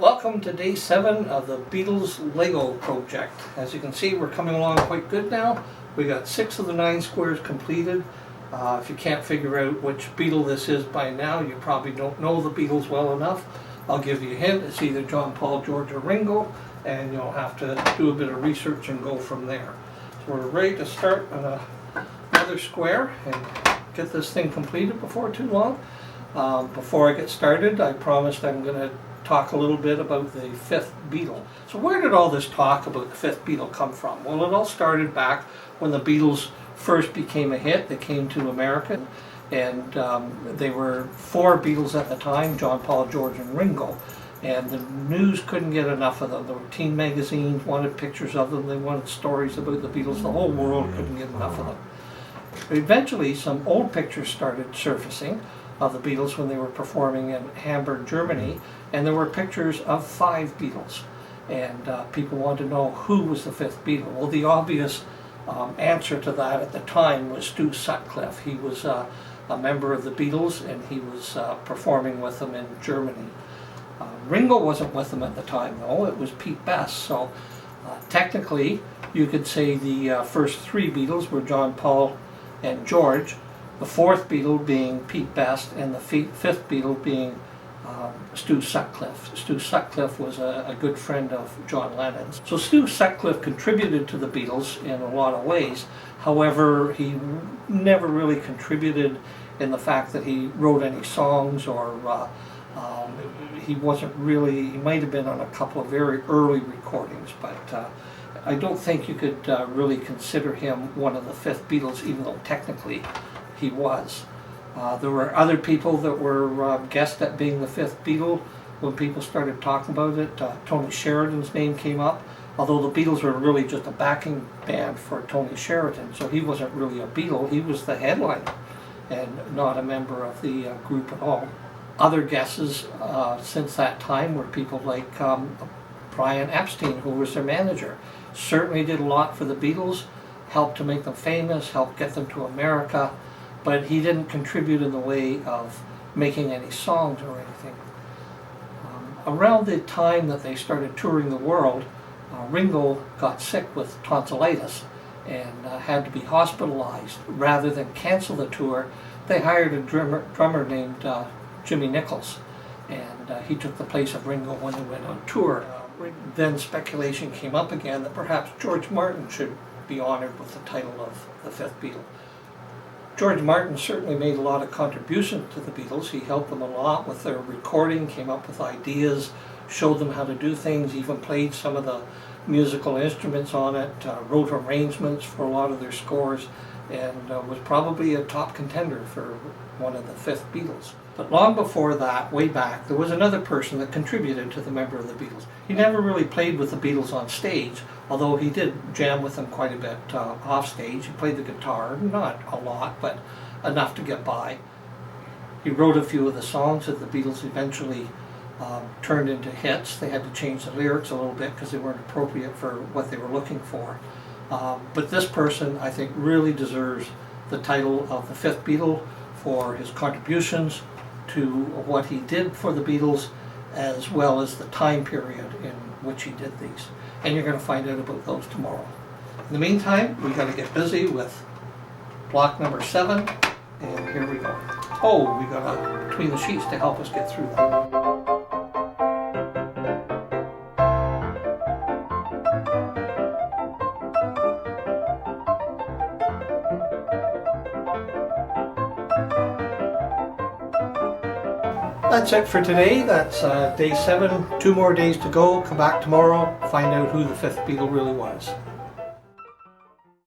Welcome to day 7 of the Beatles Lego project. As you can see, we're coming along quite good now. We got 6 of the 9 squares completed. If you can't figure out which Beatle this is by now, you probably don't know the Beatles well enough. I'll give you a hint. It's either John, Paul, George, or Ringo, and you'll have to do a bit of research and go from there. So we're ready to start on another square and get this thing completed before too long. Before I get started, I promised I'm going to talk a little bit about the 5th Beatle. So where did all this talk about the 5th Beatle come from? Well, it all started back when the Beatles first became a hit. They came to America, and they were 4 Beatles at the time: John, Paul, George, and Ringo. And the news couldn't get enough of them. The teen magazines wanted pictures of them. They wanted stories about the Beatles. The whole world couldn't get enough of them. Eventually, some old pictures started surfacing of the Beatles when they were performing in Hamburg, Germany, and there were pictures of 5 Beatles, and people wanted to know who was the 5th Beatle. Well, the obvious answer to that at the time was Stu Sutcliffe. He was a member of the Beatles, and he was performing with them in Germany. Ringo wasn't with them at the time, though. It was Pete Best. So technically, you could say the first 3 Beatles were John, Paul, and George. The 4th Beatle being Pete Best, and the 5th Beatle being Stu Sutcliffe. Stu Sutcliffe was a good friend of John Lennon's. So Stu Sutcliffe contributed to the Beatles in a lot of ways. However, he never really contributed in the fact that he wrote any songs, or he wasn't really, he might have been on a couple of very early recordings, but I don't think you could really consider him one of the 5th Beatles, even though technically he was. There were other people that were guessed at being the 5th Beatle when people started talking about it. Tony Sheridan's name came up, although the Beatles were really just a backing band for Tony Sheridan, so he wasn't really a Beatle. He was the headliner and not a member of the group at all. Other guesses since that time were people like Brian Epstein, who was their manager. Certainly did a lot for the Beatles, helped to make them famous, helped get them to America, but he didn't contribute in the way of making any songs or anything. Around the time that they started touring the world, Ringo got sick with tonsillitis and had to be hospitalized. Rather than cancel the tour, they hired a drummer named Jimmy Nichols, and he took the place of Ringo when they went on tour. Then speculation came up again that perhaps George Martin should be honored with the title of the 5th Beatle. George Martin certainly made a lot of contributions to the Beatles. He helped them a lot with their recording, came up with ideas, showed them how to do things, even played some of the musical instruments on it, wrote arrangements for a lot of their scores, and was probably a top contender for one of the 5th Beatles. But long before that, way back, there was another person that contributed to the member of the Beatles. He never really played with the Beatles on stage, although he did jam with them quite a bit off stage. He played the guitar, not a lot, but enough to get by. He wrote a few of the songs that the Beatles eventually turned into hits. They had to change the lyrics a little bit because they weren't appropriate for what they were looking for. But this person, I think, really deserves the title of the 5th Beatle for his contributions to what he did for the Beatles, as well as the time period in which he did these. And you're going to find out about those tomorrow. In the meantime, we've got to get busy with block number 7, and here we go. Oh, we got Between the Sheets to help us get through that. That's it for today. That's day 7. 2 more days to go. Come back tomorrow, find out who the 5th Beatle really was.